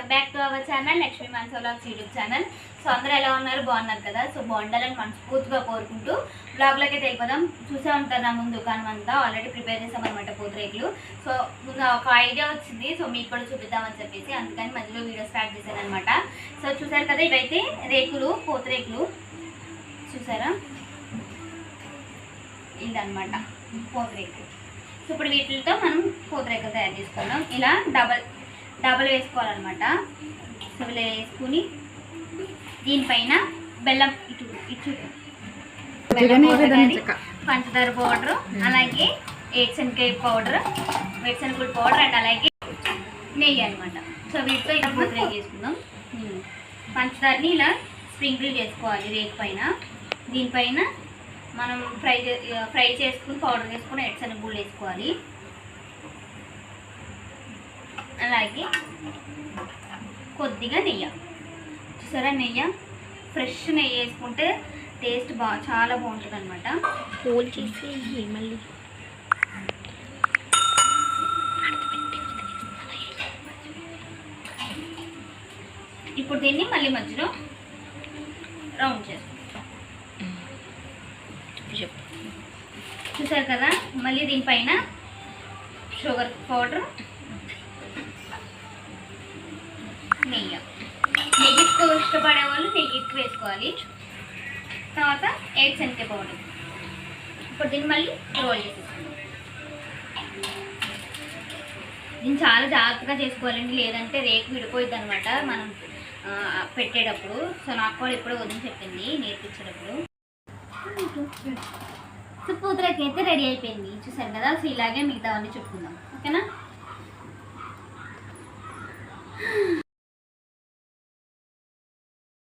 Welcome back to our channel Lakshmi Manasa vlogs YouTube channel. So అందరూ ఎలా ఉన్నారు, బాగున్నారు కదా. సో బాగుండాలని మనస్ఫూర్తిగా కోరుకుంటూ బ్లాగ్లోకి వెళ్ళిపోదాం. చూసే ఉంటారు నా ముందు దుకాణం అంతా ఆల్రెడీ ప్రిపేర్ చేసామన్నమాట పూతరేకులు. సో ముందు ఒక ఐడియా వచ్చింది, సో మీకు కూడా చూపిద్దామని చెప్పేసి అందుకని మధ్యలో వీడియో స్టార్ట్ చేశాను అనమాట. సో చూసారు కదా, ఇవైతే రేకులు, పూతరేకులు చూసారా, ఇదన్నమాట పూతరేకులు. సో ఇప్పుడు వీటితో మనం పూతరేకులు తయారు చేసుకుందాం. ఇలా డబల్ వేసుకోవాలన్నమాట. సో ఇలా వేసుకుని దీనిపైన బెల్లం పంచదార పౌడరు, అలాగే వేరుశనగకాయ పౌడర్, వేరుశనగ పౌడర్ అండ్ అలాగే నెయ్యి అనమాట. సో వీటితో ఇలా పూతరేకు చేసుకుందాం. పంచదారని ఇలా స్ప్రింకిల్ చేసుకోవాలి రేకు పైన. దీనిపైన మనం ఫ్రై చేసుకుని పౌడర్ వేసుకుని వేరుశనగ గుళ్ళు వేసుకోవాలి. అలాగే కొద్దిగా నెయ్యి, చూసారా, నెయ్యి ఫ్రెష్ నెయ్యి వేసుకుంటే టేస్ట్ చాలా బాగుంటుంది అనమాట. హోల్ చేసి మళ్ళీ ఇప్పుడు దీన్ని మళ్ళీ మధ్యలో రౌండ్ చేసుకుంటాం. చూసారు కదా, మళ్ళీ దీనిపైన షుగర్ పౌడర్, నెయ్యి ఎక్కువ ఇష్టపడే వాళ్ళు నెయ్యి ఎక్కువ వేసుకోవాలి. తర్వాత వేరుశనగకాయ పౌడర్. ఇప్పుడు దీన్ని మళ్ళీ రోల్ చేసేసుకుందాం. దీన్ని చాలా జాగ్రత్తగా చేసుకోవాలండి, లేదంటే రేకు విడిపోయిద్ది అనమాట మనం పెట్టేటప్పుడు. సో నాకు కూడా ఎప్పుడో వదిలి చెప్పింది నేర్పించేటప్పుడు. సో పూతరేకు అయితే రెడీ అయిపోయింది చూసారు కదా. సో ఇలాగే మిగతావన్నీ చెప్పుకుందాం, ఓకేనా.